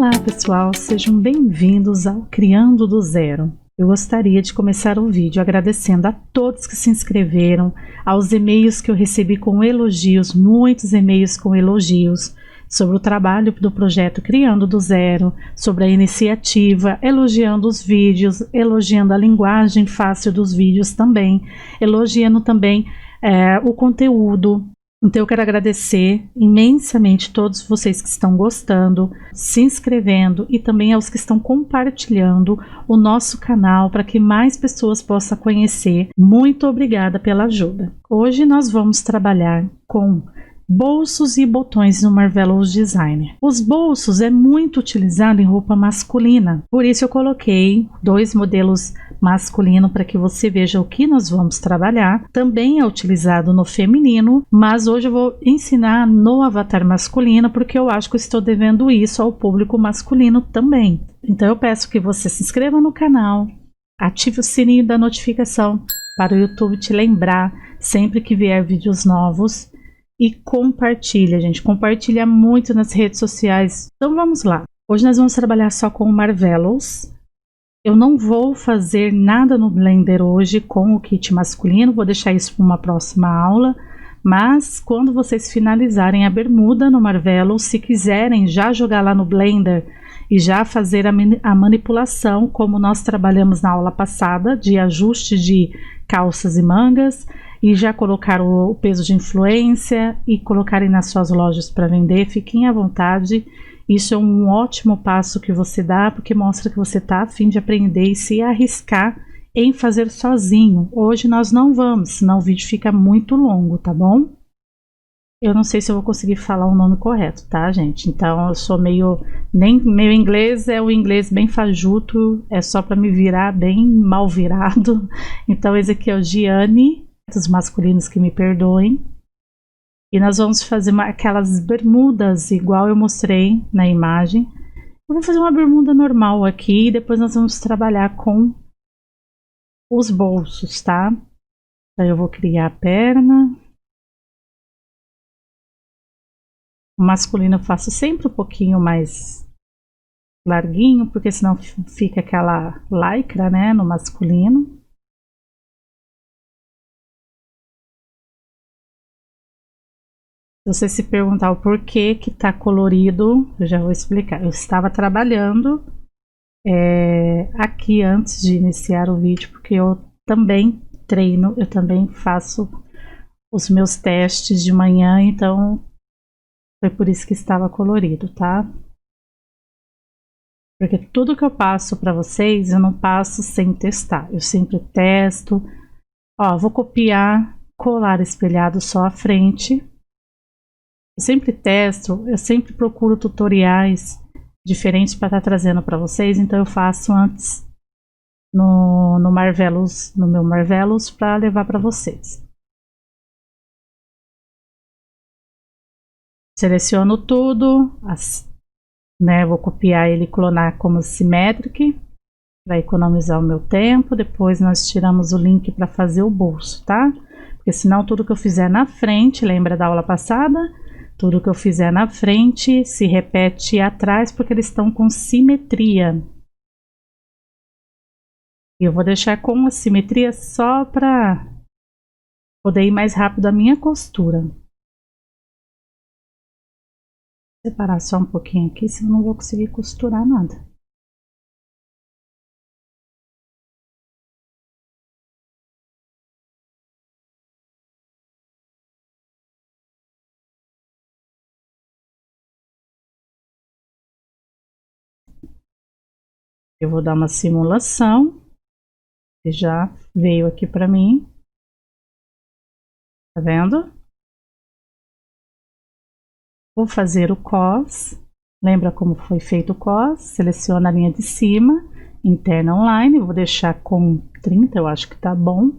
Olá pessoal, sejam bem-vindos ao Criando do Zero. Eu gostaria de começar o vídeo agradecendo a todos que se inscreveram, aos e-mails que eu recebi com elogios, muitos e-mails com elogios, sobre o trabalho do projeto Criando do Zero, sobre a iniciativa, elogiando os vídeos, elogiando a linguagem fácil dos vídeos também, elogiando também o conteúdo. Então eu quero agradecer imensamente todos vocês que estão gostando, se inscrevendo e também aos que estão compartilhando o nosso canal para que mais pessoas possam conhecer. Muito obrigada pela ajuda. Hoje nós vamos trabalhar com bolsos e botões no Marvelous Designer. Os bolsos é muito utilizado em roupa masculina, por isso eu coloquei dois modelos masculino para que você veja o que nós vamos trabalhar. Também é utilizado no feminino, mas hoje eu vou ensinar no avatar masculino porque eu acho que eu estou devendo isso ao público masculino também. Então eu peço que você se inscreva no canal, ative o sininho da notificação para o YouTube te lembrar sempre que vier vídeos novos e compartilha, gente, compartilha muito nas redes sociais. Então vamos lá. Hoje nós vamos trabalhar só com o Marvelous. Eu não vou fazer nada no Blender hoje com o kit masculino, vou deixar isso para uma próxima aula, mas quando vocês finalizarem a bermuda no Marvelous, se quiserem já jogar lá no Blender e já fazer a manipulação, como nós trabalhamos na aula passada, de ajuste de calças e mangas, e já colocar o peso de influência e colocarem nas suas lojas para vender, fiquem à vontade. Isso é um ótimo passo que você dá, porque mostra que você está a fim de aprender e se arriscar em fazer sozinho. Hoje nós não vamos, senão o vídeo fica muito longo, tá bom? Eu não sei se eu vou conseguir falar o nome correto, tá, gente? Então eu sou meu inglês é o inglês bem fajuto, é só para me virar bem mal virado. Então esse aqui é o Gianni, dos masculinos que me perdoem. E nós vamos fazer aquelas bermudas igual eu mostrei na imagem. Eu vou fazer uma bermuda normal aqui e depois nós vamos trabalhar com os bolsos, tá? Então eu vou criar a perna. O masculino eu faço sempre um pouquinho mais larguinho, porque senão fica aquela lycra, né, no masculino. Se você se perguntar o porquê que tá colorido, eu já vou explicar. Eu estava trabalhando aqui antes de iniciar o vídeo, porque eu também treino, eu também faço os meus testes de manhã, então foi por isso que estava colorido, tá? Porque tudo que eu passo para vocês, eu não passo sem testar. Eu sempre testo. Ó, vou copiar, colar espelhado só à frente. Eu sempre testo, eu sempre procuro tutoriais diferentes para estar trazendo para vocês, então eu faço antes no Marvelous, no meu Marvelous, para levar para vocês. Seleciono tudo, né, vou copiar ele e clonar como Symmetric, para economizar o meu tempo. Depois nós tiramos o link para fazer o bolso, tá? Porque senão tudo que eu fizer na frente, lembra da aula passada? Tudo que eu fizer na frente se repete atrás porque eles estão com simetria. E eu vou deixar com a simetria só para poder ir mais rápido a minha costura. Vou separar só um pouquinho aqui, senão eu não vou conseguir costurar nada. Eu vou dar uma simulação, que já veio aqui para mim, tá vendo? Vou fazer o cos, lembra como foi feito o cos? Seleciona a linha de cima, interna online, vou deixar com 30, eu acho que tá bom.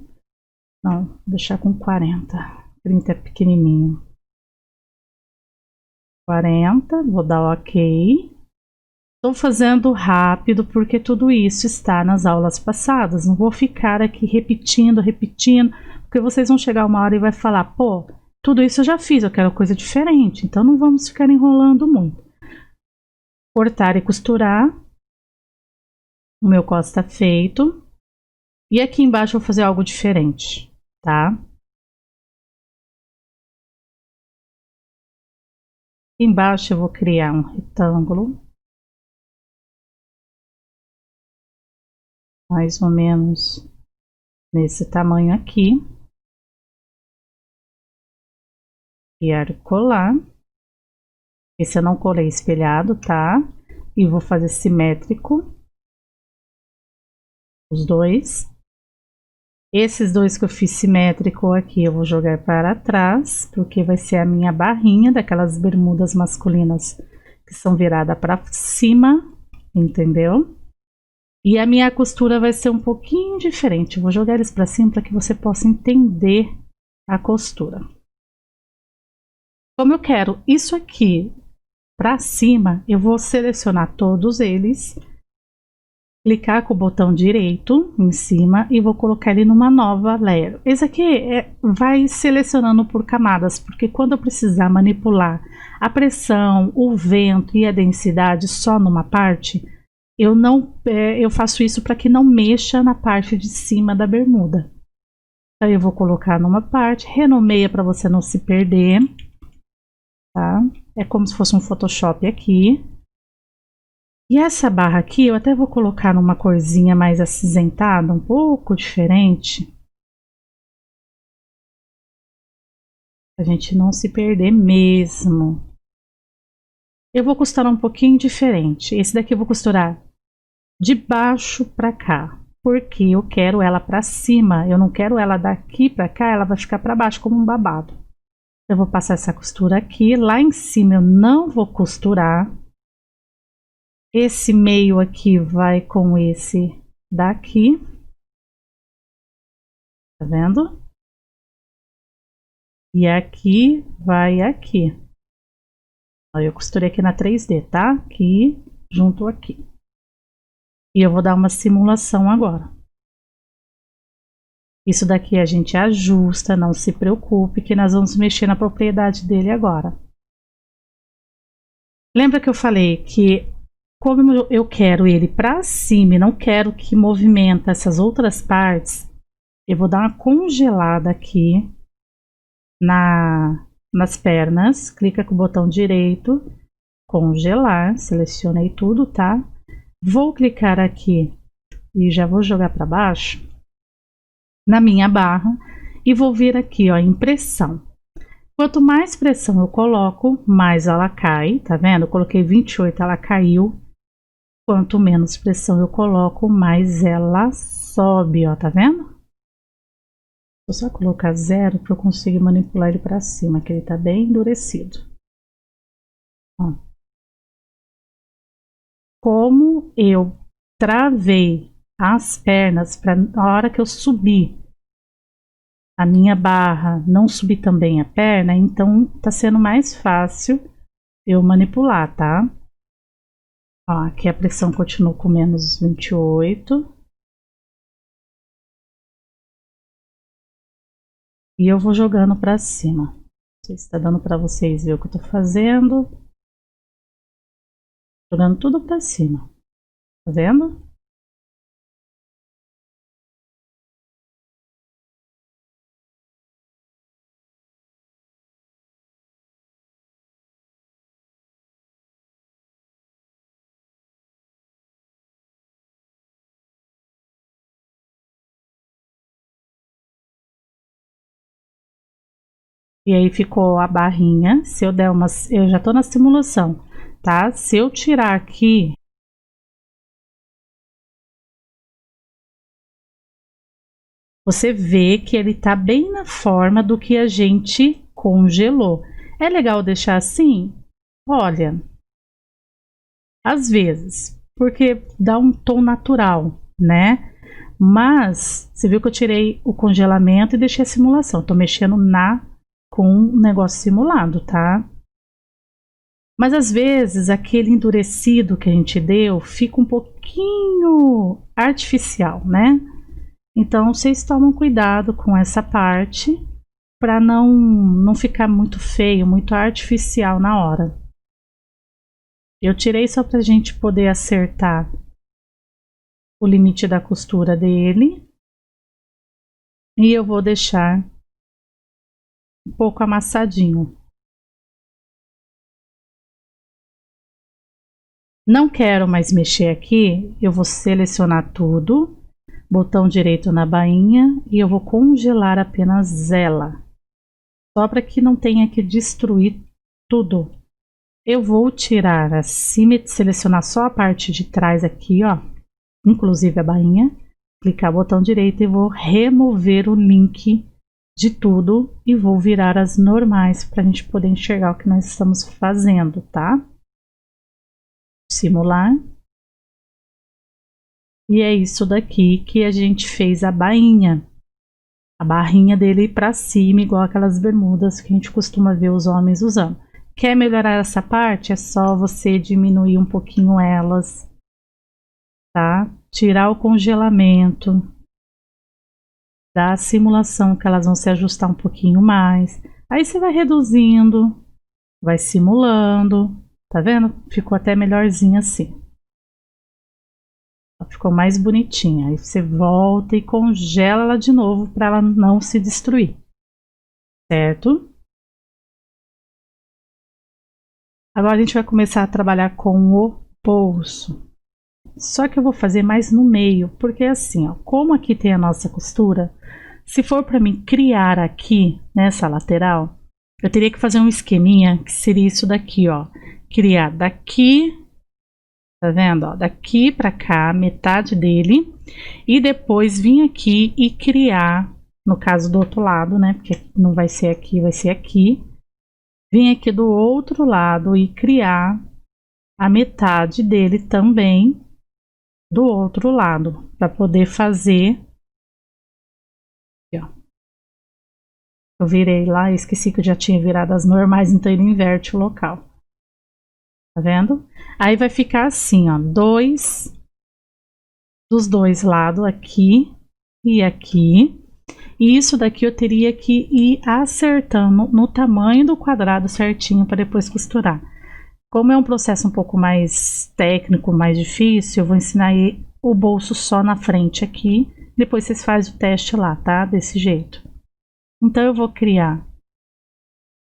Não, vou deixar com 40, 30 é pequenininho. 40, vou dar OK. Estou fazendo rápido porque tudo isso está nas aulas passadas. Não vou ficar aqui repetindo, porque vocês vão chegar uma hora e vai falar, pô, tudo isso eu já fiz, eu quero coisa diferente. Então não vamos ficar enrolando muito. cortar e costurar. O meu cos está feito. E aqui embaixo eu vou fazer algo diferente, tá? Aqui embaixo eu vou criar um retângulo. Mais ou menos nesse tamanho aqui. Criar e colar. Esse eu não colei espelhado, tá? E vou fazer simétrico. Os dois. Esses dois que eu fiz simétrico aqui, eu vou jogar para trás, porque vai ser a minha barrinha daquelas bermudas masculinas que são viradas para cima, entendeu? E a minha costura vai ser um pouquinho diferente. Eu vou jogar eles para cima para que você possa entender a costura. Como eu quero isso aqui para cima, eu vou selecionar todos eles, clicar com o botão direito em cima e vou colocar ele numa nova layer. Esse aqui vai selecionando por camadas, porque quando eu precisar manipular a pressão, o vento e a densidade só numa parte, eu faço isso para que não mexa na parte de cima da bermuda. Então eu vou colocar numa parte, renomeia para você não se perder, tá? É como se fosse um Photoshop aqui. E essa barra aqui eu até vou colocar numa corzinha mais acinzentada, um pouco diferente. Pra gente não se perder mesmo. Eu vou costurar um pouquinho diferente. Esse daqui eu vou costurar de baixo pra cá. Porque eu quero ela pra cima. Eu não quero ela daqui pra cá, ela vai ficar pra baixo como um babado. Eu vou passar essa costura aqui. Lá em cima eu não vou costurar. Esse meio aqui vai com esse daqui. Tá vendo? E aqui vai aqui. Eu costurei aqui na 3D, tá? Aqui, junto aqui. E eu vou dar uma simulação agora. Isso daqui a gente ajusta, não se preocupe, que nós vamos mexer na propriedade dele agora. Lembra que eu falei que como eu quero ele para cima e não quero que movimenta essas outras partes, eu vou dar uma congelada aqui nas pernas. Clica com o botão direito, congelar, selecionei tudo, tá? Vou clicar aqui e já vou jogar para baixo na minha barra e vou vir aqui, ó, em pressão. Quanto mais pressão eu coloco, mais ela cai, tá vendo? Eu coloquei 28, ela caiu. Quanto menos pressão eu coloco, mais ela sobe, ó, tá vendo? Vou só colocar 0 para eu conseguir manipular ele para cima, que ele tá bem endurecido. Ó. Como eu travei as pernas para na hora que eu subir a minha barra não subir também a perna, então tá sendo mais fácil eu manipular, tá? Ó, aqui a pressão continua com menos 28. E eu vou jogando para cima. Não sei se está dando para vocês ver o que eu tô fazendo. Jogando tudo para cima. Tá vendo? E aí ficou a barrinha. Se eu der uma, eu já tô na simulação, tá? Se eu tirar aqui, você vê que ele tá bem na forma do que a gente congelou. É legal deixar assim? Olha, às vezes, porque dá um tom natural, né? Mas você viu que eu tirei o congelamento e deixei a simulação. Tô mexendo com um negócio simulado, tá? Mas às vezes aquele endurecido que a gente deu fica um pouquinho artificial, né? Então vocês tomam cuidado com essa parte para não ficar muito feio, muito artificial na hora. Eu tirei só pra gente poder acertar o limite da costura dele. E eu vou deixar um pouco amassadinho. Não quero mais mexer aqui, eu vou selecionar tudo, botão direito na bainha e eu vou congelar apenas ela. Só para que não tenha que destruir tudo. Eu vou tirar acima, selecionar só a parte de trás aqui, ó, inclusive a bainha, clicar botão direito e vou remover o link de tudo e vou virar as normais para a gente poder enxergar o que nós estamos fazendo, tá? Simular. E é isso daqui que a gente fez a bainha. A barrinha dele para cima, igual aquelas bermudas que a gente costuma ver os homens usando. Quer melhorar essa parte? É só você diminuir um pouquinho elas, tá? Tirar o congelamento, dar a simulação que elas vão se ajustar um pouquinho mais. Aí você vai reduzindo, vai simulando, tá vendo? Ficou até melhorzinho assim. Ficou mais bonitinha. Aí você volta e congela ela de novo para ela não se destruir, certo? Agora a gente vai começar a trabalhar com o bolso. Só que eu vou fazer mais no meio, porque assim, ó, como aqui tem a nossa costura, se for para mim criar aqui nessa lateral, eu teria que fazer um esqueminha que seria isso daqui, ó, criar daqui, tá vendo, ó, daqui para cá, metade dele, e depois vir aqui e criar, no caso do outro lado, né, porque não vai ser aqui, vai ser aqui. Vim aqui do outro lado e criar a metade dele também do outro lado, para poder fazer. Aqui, ó. Eu virei lá, esqueci que eu já tinha virado as normais, então ele inverte o local. Tá vendo? Aí vai ficar assim, ó, dos dois lados, aqui e aqui. E isso daqui eu teria que ir acertando no tamanho do quadrado certinho para depois costurar. Como é um processo um pouco mais técnico, mais difícil, eu vou ensinar o bolso só na frente aqui. Depois vocês fazem o teste lá, tá? Desse jeito. Então eu vou criar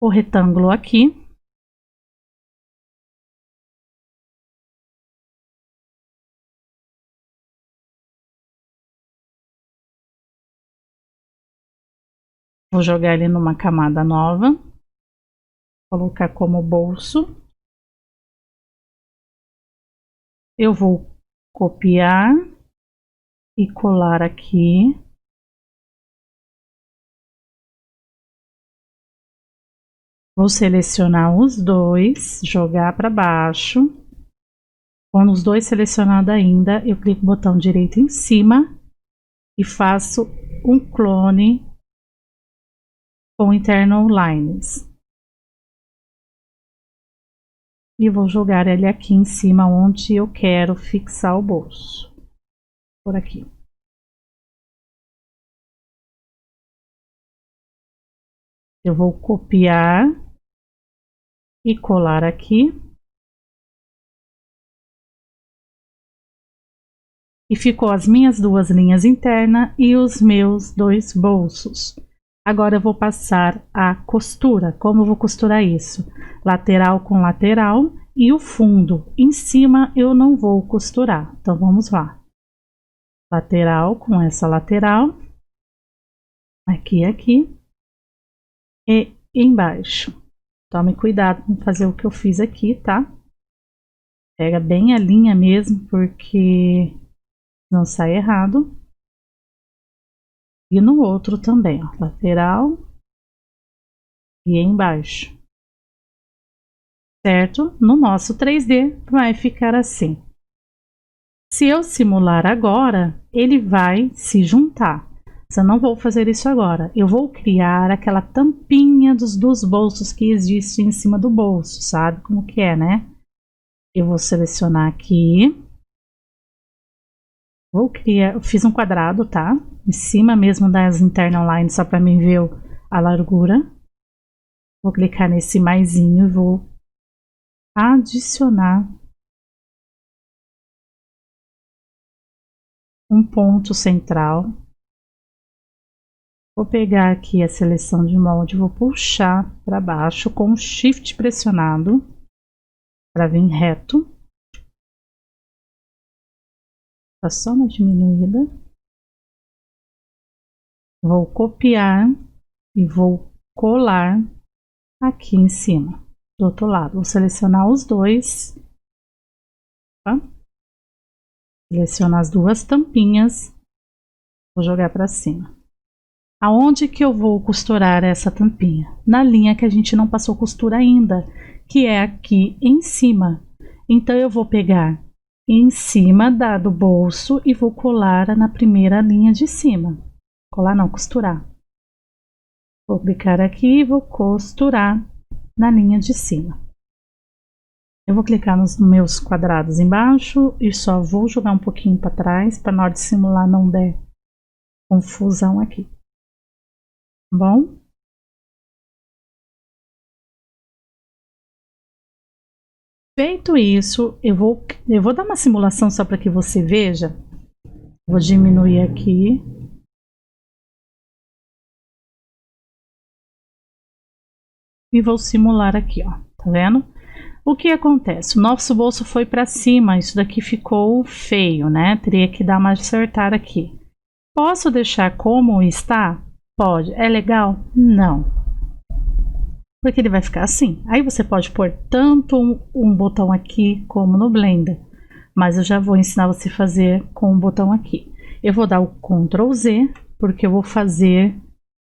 o retângulo aqui. Vou jogar ele numa camada nova. Colocar como bolso. Eu vou copiar e colar aqui. Vou selecionar os dois, jogar para baixo. Com os dois selecionados ainda, eu clico no botão direito em cima e faço um clone com internal lines. E vou jogar ele aqui em cima onde eu quero fixar o bolso. Por aqui. Eu vou copiar e colar aqui. E ficou as minhas duas linhas internas e os meus dois bolsos. Agora eu vou passar a costura. Como eu vou costurar isso? Lateral com lateral e o fundo. Em cima eu não vou costurar. Então vamos lá. Lateral com essa lateral. Aqui, aqui. E embaixo. Tome cuidado com fazer o que eu fiz aqui, tá? Pega bem a linha mesmo, porque não sai errado. E no outro também, ó, lateral e embaixo. Certo? No nosso 3D vai ficar assim. Se eu simular agora, ele vai se juntar. Mas eu não vou fazer isso agora. Eu vou criar aquela tampinha dos bolsos que existe em cima do bolso, sabe como que é, né? Eu vou selecionar aqui. Vou criar, eu fiz um quadrado, tá? Em cima mesmo das internal lines, só para mim ver a largura. Vou clicar nesse maisinho e vou adicionar um ponto central. Vou pegar aqui a seleção de molde, vou puxar para baixo com o Shift pressionado para vir reto. Tá só uma diminuída. Vou copiar e vou colar aqui em cima, do outro lado. Vou selecionar os dois, tá? Selecionar as duas tampinhas, vou jogar para cima. Aonde que eu vou costurar essa tampinha? Na linha que a gente não passou costura ainda, que é aqui em cima. Então eu vou pegar em cima do bolso e vou colar na primeira linha de cima. Colar não, costurar. Vou clicar aqui e vou costurar na linha de cima. Eu vou clicar nos meus quadrados embaixo e só vou jogar um pouquinho para trás, para na hora de simular não der confusão aqui. Bom? Feito isso, eu vou dar uma simulação só para que você veja. Vou diminuir aqui. E vou simular aqui, ó. Tá vendo? O que acontece? O nosso bolso foi para cima, isso daqui ficou feio, né? Teria que dar uma acertada aqui. Posso deixar como está? Pode. É legal? Não. Porque ele vai ficar assim. Aí você pode pôr tanto um botão aqui como no Blender. Mas eu já vou ensinar você a fazer com o botão aqui. Eu vou dar o Ctrl Z, porque eu vou fazer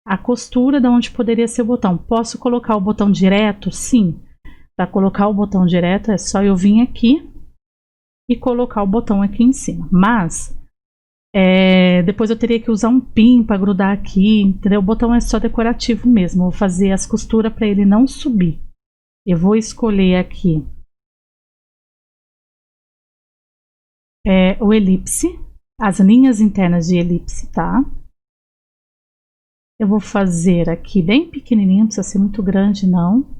a costura de onde poderia ser o botão. Posso colocar o botão direto? Sim. Para colocar o botão direto é só eu vir aqui e colocar o botão aqui em cima. Mas depois eu teria que usar um pin para grudar aqui, entendeu? O botão é só decorativo mesmo. Eu vou fazer as costuras para ele não subir. Eu vou escolher aqui o elipse, as linhas internas de elipse, tá? Eu vou fazer aqui bem pequenininho, não precisa ser muito grande não.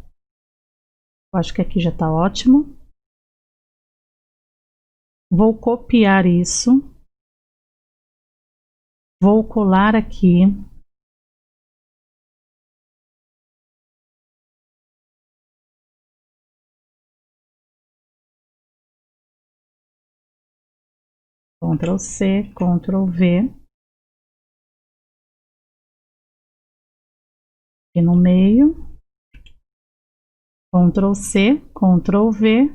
Eu acho que aqui já tá ótimo. Vou copiar isso. Vou colar aqui. Ctrl C, Ctrl V. Aqui no meio. Ctrl C, Ctrl V.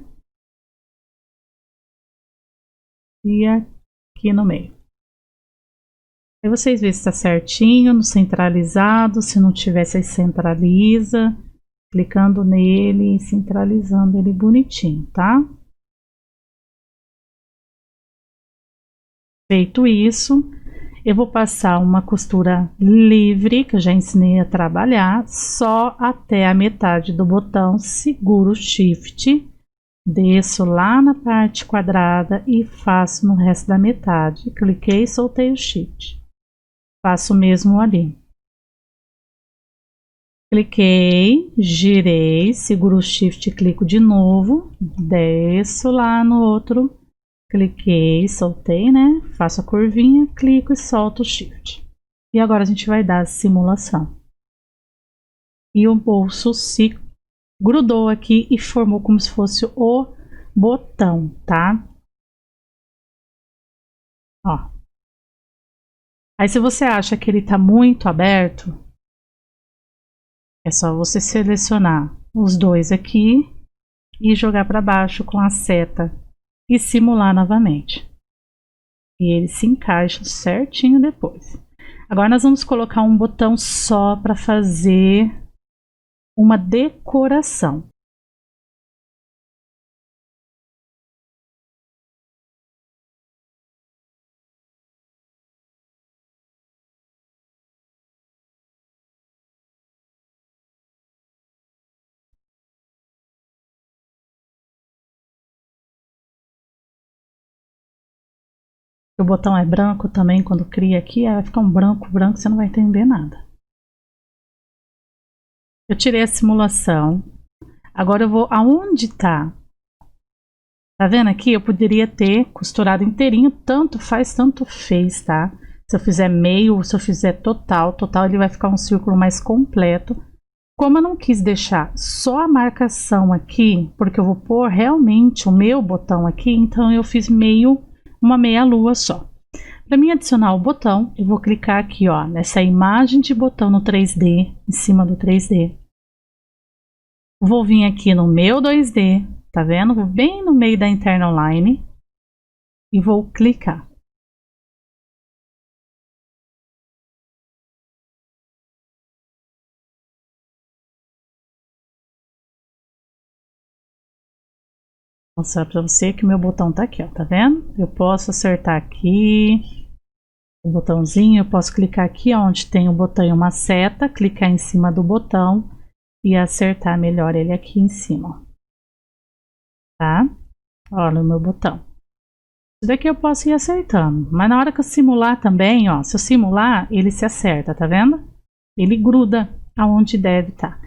E aqui no meio. Aí vocês veem se está certinho, no centralizado. Se não tiver, vocês centraliza. Clicando nele e centralizando ele bonitinho, tá? Feito isso, eu vou passar uma costura livre, que eu já ensinei a trabalhar, só até a metade do botão, seguro o Shift, desço lá na parte quadrada e faço no resto da metade. Cliquei e soltei o Shift. Faço o mesmo ali. Cliquei, girei, seguro o Shift e clico de novo, desço lá no outro. Cliquei, soltei, né? Faço a curvinha, clico e solto o Shift. E agora a gente vai dar a simulação. E o bolso se grudou aqui e formou como se fosse o botão, tá? Ó. Aí se você acha que ele tá muito aberto, é só você selecionar os dois aqui e jogar para baixo com a seta e simular novamente. E ele se encaixa certinho depois. Agora nós vamos colocar um botão só para fazer uma decoração. O botão é branco também, quando cria aqui, vai ficar um branco, você não vai entender nada. Eu tirei a simulação. Agora eu vou aonde está Tá vendo aqui? Eu poderia ter costurado inteirinho, tanto faz, tanto fez, tá? Se eu fizer meio, se eu fizer total, total ele vai ficar um círculo mais completo. Como eu não quis deixar só a marcação aqui, porque eu vou pôr realmente o meu botão aqui, então eu fiz meio, uma meia lua só. Para mim adicionar o botão, eu vou clicar aqui, ó, nessa imagem de botão no 3D, em cima do 3D. Vou vir aqui no meu 2D, tá vendo? Vou bem no meio da interna online e vou clicar. Vou mostrar para você que o meu botão tá aqui, ó, tá vendo? Eu posso acertar aqui o botãozinho, eu posso clicar aqui onde tem o botão e uma seta, clicar em cima do botão e acertar melhor ele aqui em cima, tá? Olha o meu botão. Isso daqui eu posso ir acertando, mas na hora que eu simular também, ó, se eu simular, ele se acerta, tá vendo? Ele gruda aonde deve estar.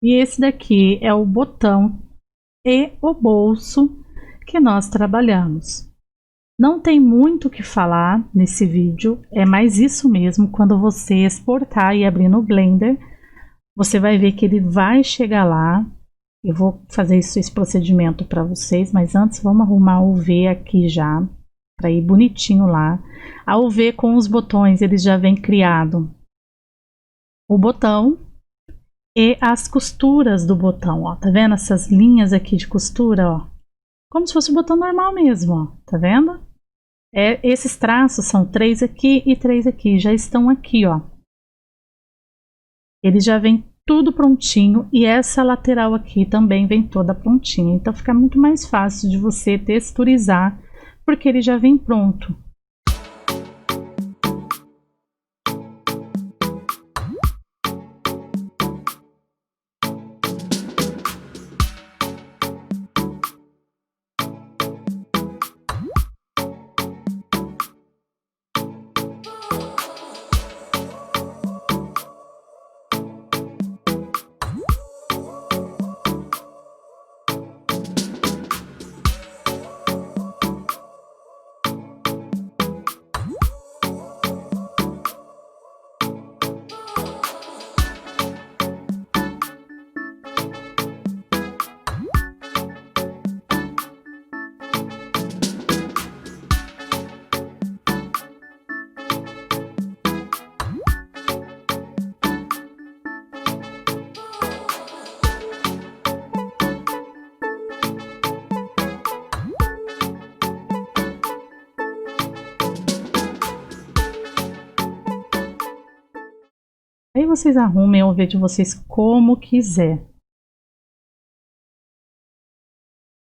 E esse daqui é o botão e o bolso que nós trabalhamos. Não tem muito o que falar nesse vídeo, é mais isso mesmo. Quando você exportar e abrir no Blender, você vai ver que ele vai chegar lá. Eu vou fazer esse procedimento para vocês, mas antes vamos arrumar o V aqui já, para ir bonitinho lá. A UV com os botões, ele já vem criado o botão e as costuras do botão, ó. Tá vendo essas linhas aqui de costura, ó? Como se fosse um botão normal mesmo, ó. Tá vendo? Esses traços são 3 aqui e 3 aqui, já estão aqui, ó. Ele já vem tudo prontinho e essa lateral aqui também vem toda prontinha. Então fica muito mais fácil de você texturizar, porque ele já vem pronto. Aí vocês arrumem o vídeo de vocês como quiser.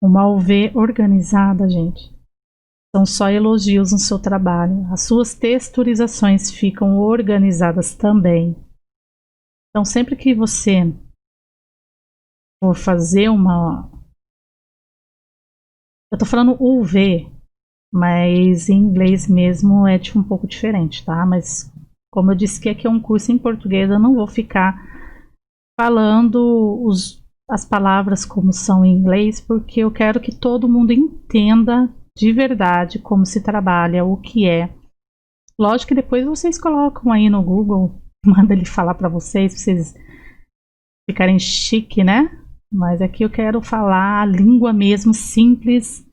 Uma UV organizada, gente, são só elogios no seu trabalho. As suas texturizações ficam organizadas também. Então, sempre que você for fazer uma... Eu tô falando UV, mas em inglês mesmo é tipo um pouco diferente, tá? Mas como eu disse que aqui é um curso em português, eu não vou ficar falando as palavras como são em inglês, porque eu quero que todo mundo entenda de verdade como se trabalha, o que é. Lógico que depois vocês colocam aí no Google, manda ele falar para vocês ficarem chique, né? Mas aqui eu quero falar a língua mesmo simples,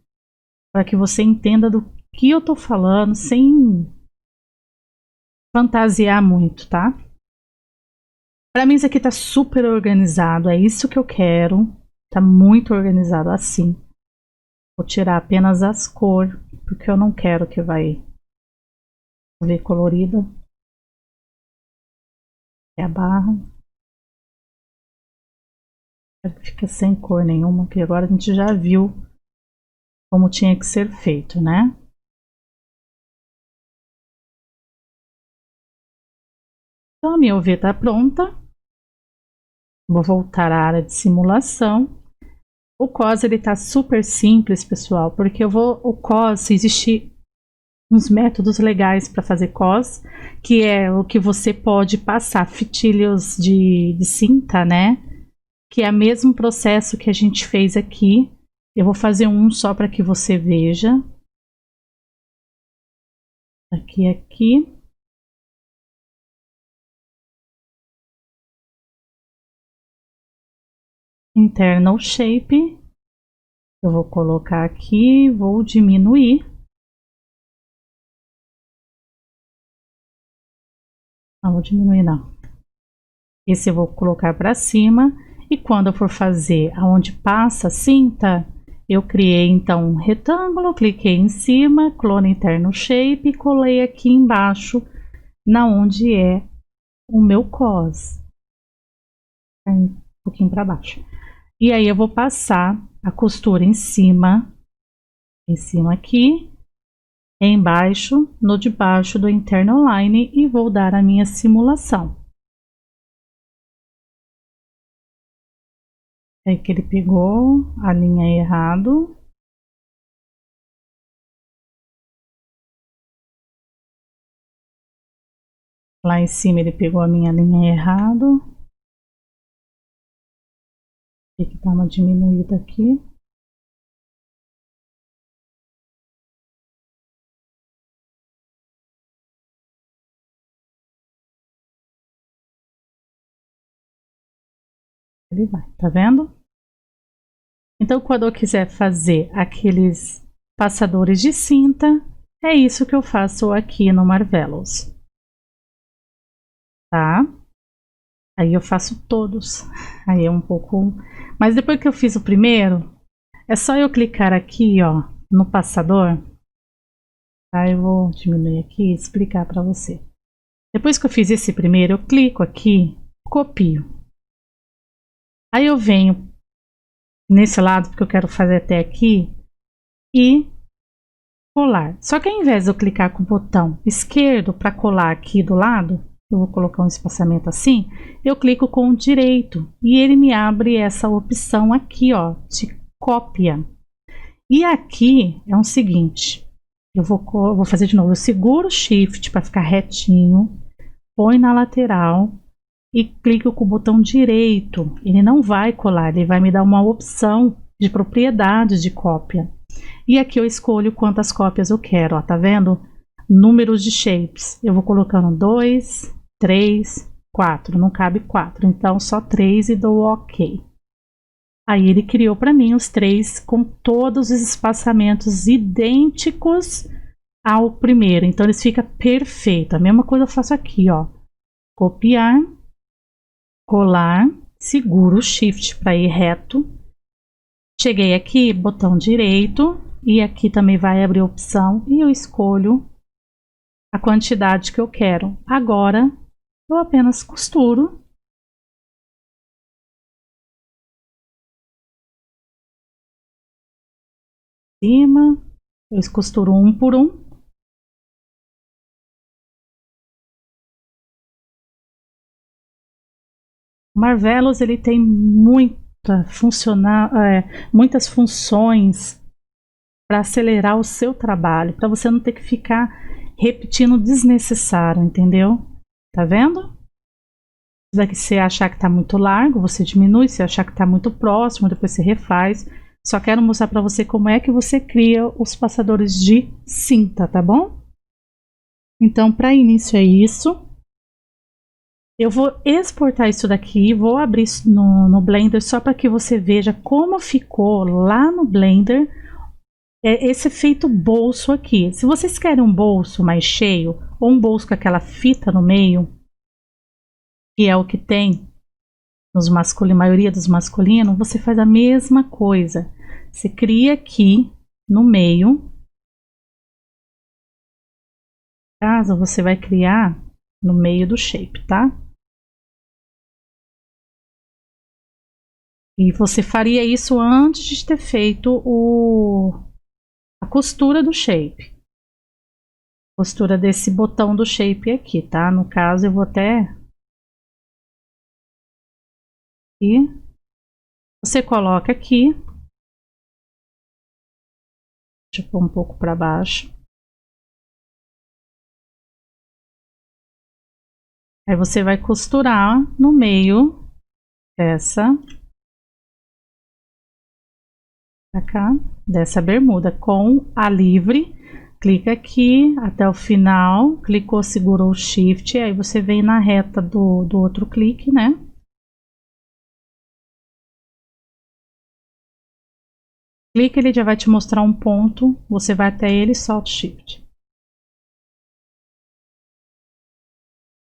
para que você entenda do que eu tô falando, sem fantasiar muito, tá? Para mim isso aqui tá super organizado, é isso que eu quero. Tá muito organizado assim. Vou tirar apenas as cores, porque eu não quero que vai ver colorida. É a barra. Quero que fique sem cor nenhuma, porque agora a gente já viu como tinha que ser feito, né? Então a minha UV está pronta. Vou voltar à área de simulação. O COS ele tá super simples, pessoal, porque o COS, existe uns métodos legais para fazer COS, que é o que você pode passar fitilhos de cinta, né? Que é o mesmo processo que a gente fez aqui. Eu vou fazer um só para que você veja. Aqui. Internal Shape. Eu vou colocar aqui, vou diminuir. Não vou diminuir não. Esse eu vou colocar para cima. E quando eu for fazer aonde passa a cinta, eu criei então um retângulo, cliquei em cima, clone interno shape e colei aqui embaixo, na onde é o meu COS. Um pouquinho para baixo. E aí eu vou passar a costura em cima aqui, embaixo, no de baixo do internal line e vou dar a minha simulação. É que ele pegou a linha errado. Lá em cima ele pegou a minha linha errado. Tem que dar uma diminuída aqui. Ele vai, tá vendo? Então, quando eu quiser fazer aqueles passadores de cinta, é isso que eu faço aqui no Marvelous. Tá? Aí eu faço todos. Aí é um pouco... Mas depois que eu fiz o primeiro, é só eu clicar aqui, ó, no passador. Tá? Eu vou diminuir aqui e explicar para você. Depois que eu fiz esse primeiro, eu clico aqui, copio. Aí eu venho nesse lado, porque eu quero fazer até aqui, e colar. Só que ao invés de eu clicar com o botão esquerdo para colar aqui do lado, eu vou colocar um espaçamento assim, eu clico com o direito e ele me abre essa opção aqui, ó, de cópia. E aqui é o seguinte, eu vou fazer de novo, eu seguro o Shift para ficar retinho, põe na lateral e clico com o botão direito. Ele não vai colar, ele vai me dar uma opção de propriedades de cópia. E aqui eu escolho quantas cópias eu quero, ó, tá vendo? Números de shapes. Eu vou colocando 2, 3, 4. Não cabe 4, então só 3 e dou OK. Aí ele criou para mim os 3 com todos os espaçamentos idênticos ao primeiro. Então eles ficam perfeitos. A mesma coisa eu faço aqui, ó. Copiar, colar, seguro o Shift para ir reto. Cheguei aqui, botão direito, e aqui também vai abrir a opção e eu escolho a quantidade que eu quero. Agora eu apenas costuro. Cima, eu costuro um por um. O Marvelous ele tem muitas funções para acelerar o seu trabalho, para você não ter que ficar repetindo desnecessário, entendeu? Tá vendo? Se você achar que está muito largo, você diminui. Se achar que está muito próximo, depois você refaz. Só quero mostrar para você como é que você cria os passadores de cinta, tá bom? Então, para início é isso. Eu vou exportar isso daqui, vou abrir isso no Blender só para que você veja como ficou lá no Blender esse efeito bolso aqui. Se vocês querem um bolso mais cheio ou um bolso com aquela fita no meio, que é o que tem nos maioria dos masculinos, você faz a mesma coisa. Você cria aqui no meio. Caso você vai criar no meio do shape, tá? E você faria isso antes de ter feito a costura do shape. Costura desse botão do shape aqui, tá? No caso, eu vou até E você coloca aqui. Deixa eu pôr um pouco para baixo. Aí você vai costurar no meio dessa bermuda com a livre. Clica aqui até o final, clicou, segurou o Shift, aí você vem na reta do outro clique, né? Clica, ele já vai te mostrar um ponto, você vai até ele e solta o Shift.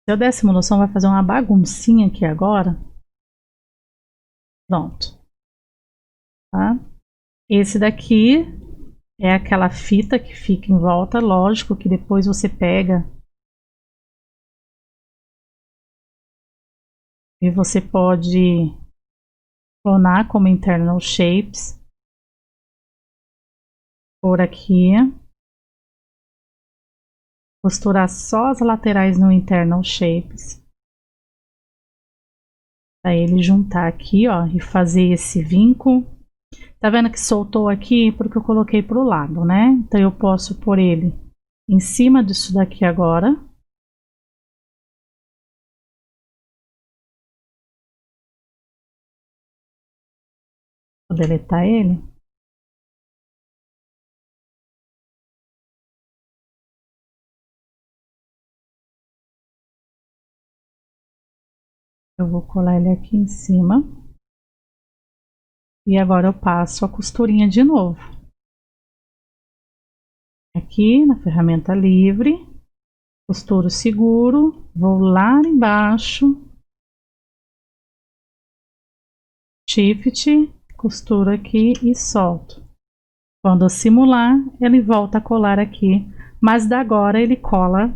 Seu der simulação vai fazer uma baguncinha aqui agora. Pronto. Tá? Esse daqui é aquela fita que fica em volta, lógico que depois você pega e você pode clonar como internal shapes por aqui, costurar só as laterais no internal shapes, para ele juntar aqui, ó, e fazer esse vinco. Tá vendo que soltou aqui porque eu coloquei pro lado, né? Então eu posso pôr ele em cima disso daqui agora. Vou deletar ele. Eu vou colar ele aqui em cima. E agora eu passo a costurinha de novo. Aqui na ferramenta livre, costuro seguro, vou lá embaixo, Shift, costuro aqui e solto. Quando eu simular, ele volta a colar aqui, mas da agora ele cola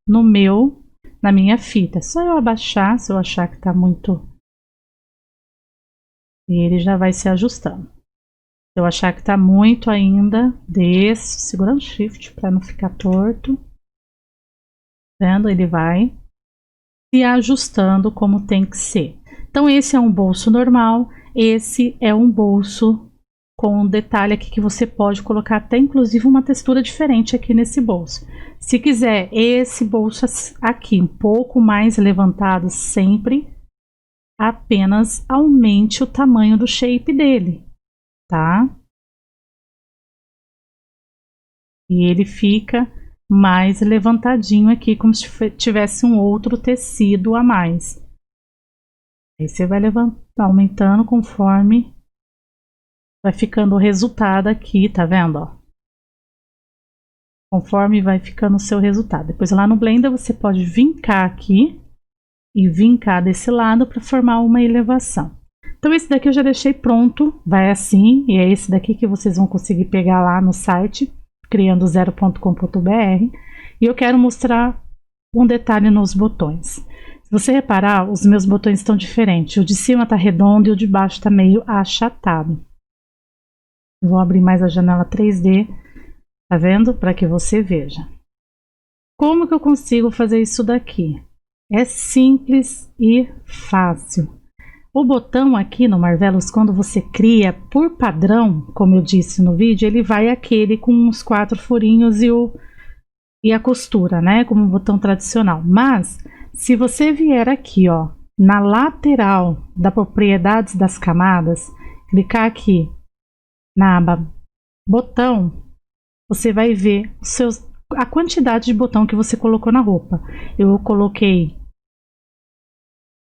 na minha fita. É só eu abaixar, se eu achar que tá muito, e ele já vai se ajustando. Se eu achar que tá muito ainda, desço, segurando Shift para não ficar torto. Vendo? Ele vai se ajustando como tem que ser. Então esse é um bolso normal, esse é um bolso com um detalhe aqui que você pode colocar até inclusive uma textura diferente aqui nesse bolso. Se quiser esse bolso aqui um pouco mais levantado sempre, apenas aumente o tamanho do shape dele, tá? E ele fica mais levantadinho aqui, como se tivesse um outro tecido a mais. Aí você vai aumentando conforme vai ficando o resultado aqui, tá vendo, ó? Conforme vai ficando o seu resultado. Depois lá no Blender você pode vincar aqui e vincar desse lado para formar uma elevação. Então esse daqui eu já deixei pronto, vai assim, e é esse daqui que vocês vão conseguir pegar lá no site criandozero.com.br, e eu quero mostrar um detalhe nos botões. Se você reparar, os meus botões estão diferentes, o de cima está redondo e o de baixo está meio achatado. Eu vou abrir mais a janela 3D, tá vendo? Para que você veja. Como que eu consigo fazer isso daqui? É simples e fácil. O botão aqui no Marvelous, quando você cria por padrão, como eu disse no vídeo, ele vai aquele com os 4 furinhos e a costura, né? Como um botão tradicional. Mas, se você vier aqui, ó, na lateral da propriedades das camadas, clicar aqui na aba botão, você vai ver a quantidade de botão que você colocou na roupa.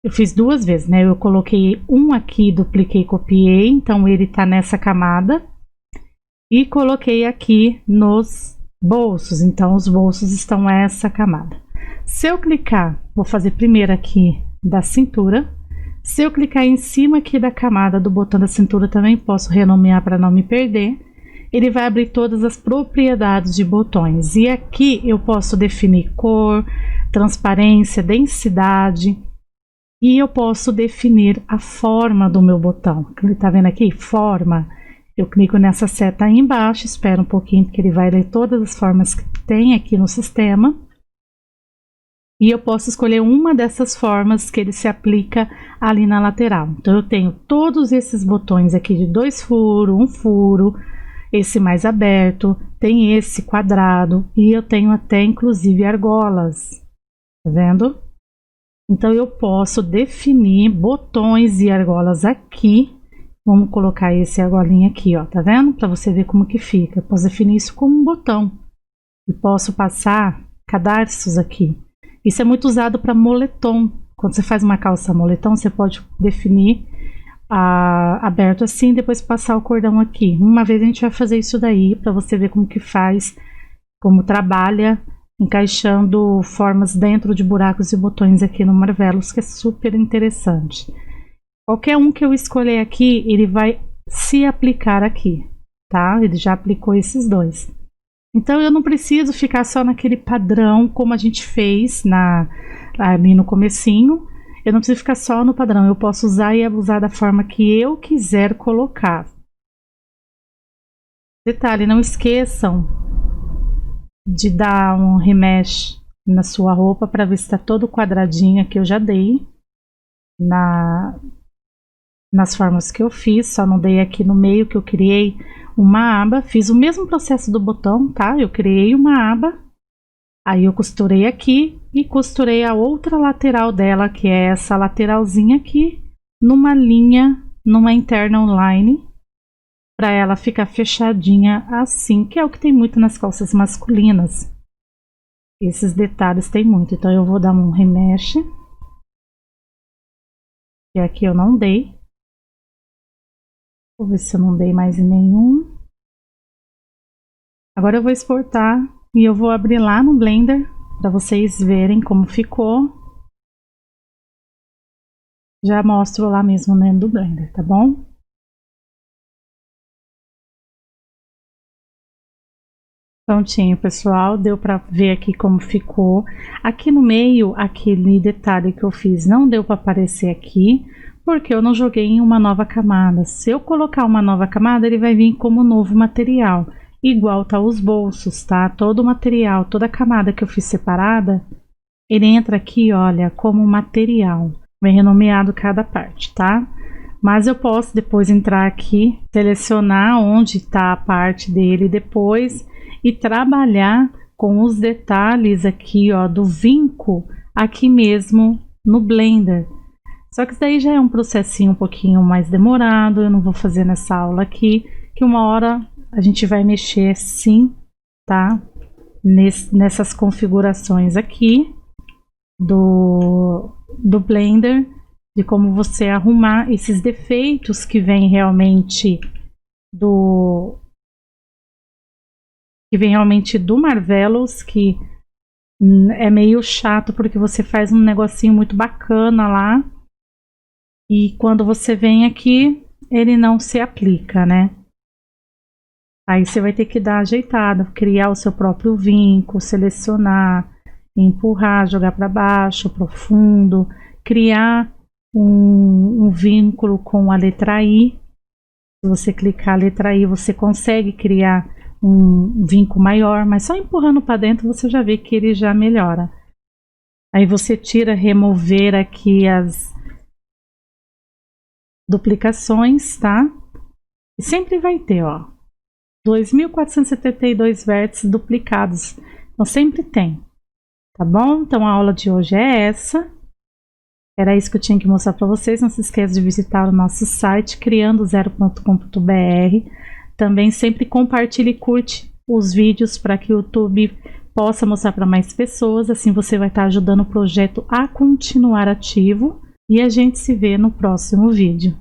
Eu fiz 2 vezes, né? Eu coloquei um aqui, dupliquei, copiei, então ele tá nessa camada. E coloquei aqui nos bolsos, então os bolsos estão nessa camada. Se eu clicar, vou fazer primeiro aqui da cintura. Se eu clicar em cima aqui da camada do botão da cintura, também posso renomear para não me perder. Ele vai abrir todas as propriedades de botões. E aqui eu posso definir cor, transparência, densidade. E eu posso definir a forma do meu botão. Tá vendo aqui? Forma. Eu clico nessa seta aí embaixo, espero um pouquinho, porque ele vai ler todas as formas que tem aqui no sistema. E eu posso escolher uma dessas formas que ele se aplica ali na lateral. Então eu tenho todos esses botões aqui de 2 furos, 1 furo, esse mais aberto, tem esse quadrado e eu tenho até inclusive argolas, tá vendo? Então eu posso definir botões e argolas aqui. Vamos colocar esse argolinha aqui, ó, tá vendo? Para você ver como que fica. Eu posso definir isso como um botão e posso passar cadarços aqui. Isso é muito usado para moletom. Quando você faz uma calça moletom, você pode definir aberto assim, depois passar o cordão aqui. Uma vez a gente vai fazer isso daí para você ver como que faz, como trabalha, encaixando formas dentro de buracos e botões aqui no Marvelous, que é super interessante. Qualquer um que eu escolher aqui, ele vai se aplicar aqui, tá? Ele já aplicou esses dois. Então eu não preciso ficar só naquele padrão como a gente fez ali no comecinho. Eu não preciso ficar só no padrão, eu posso usar e abusar da forma que eu quiser colocar. Detalhe, não esqueçam de dar um remesh na sua roupa para ver se está todo quadradinho, que eu já dei nas formas que eu fiz, só não dei aqui no meio que eu criei uma aba, fiz o mesmo processo do botão, tá? Eu criei uma aba, aí eu costurei aqui e costurei a outra lateral dela, que é essa lateralzinha aqui, numa linha, numa interna online, para ela ficar fechadinha assim, que é o que tem muito nas calças masculinas. Esses detalhes tem muito, então eu vou dar um remesh, que aqui eu não dei. Vou ver se eu não dei mais em nenhum. Agora eu vou exportar e eu vou abrir lá no Blender para vocês verem como ficou. Já mostro lá mesmo dentro do Blender, tá bom? Prontinho, pessoal, deu para ver aqui como ficou. Aqui no meio, aquele detalhe que eu fiz não deu para aparecer aqui, porque eu não joguei em uma nova camada. Se eu colocar uma nova camada, ele vai vir como novo material. Igual tá os bolsos, tá? Todo o material, toda a camada que eu fiz separada, ele entra aqui, olha, como material. Vem renomeado cada parte, tá? Mas eu posso depois entrar aqui, selecionar onde tá a parte dele depois e trabalhar com os detalhes aqui, ó, do vinco aqui mesmo no Blender. Só que isso daí já é um processinho um pouquinho mais demorado, eu não vou fazer nessa aula aqui, que uma hora a gente vai mexer sim, tá? Nessas configurações aqui do Blender, de como você arrumar esses defeitos que vem realmente do Marvelous, que é meio chato porque você faz um negocinho muito bacana lá e quando você vem aqui ele não se aplica, né? Aí você vai ter que dar ajeitada, criar o seu próprio vinco, selecionar, empurrar, jogar para baixo, profundo, criar um vínculo com a letra I. Se você clicar a letra I, você consegue criar um vinco maior, mas só empurrando para dentro você já vê que ele já melhora. Aí você tira, remover aqui as duplicações, tá? E sempre vai ter, ó, 2.472 vértices duplicados. Então sempre tem, tá bom? Então a aula de hoje é essa. Era isso que eu tinha que mostrar para vocês. Não se esqueça de visitar o nosso site criandozero.com.br. Também sempre compartilhe e curte os vídeos para que o YouTube possa mostrar para mais pessoas. Assim você vai estar ajudando o projeto a continuar ativo. E a gente se vê no próximo vídeo.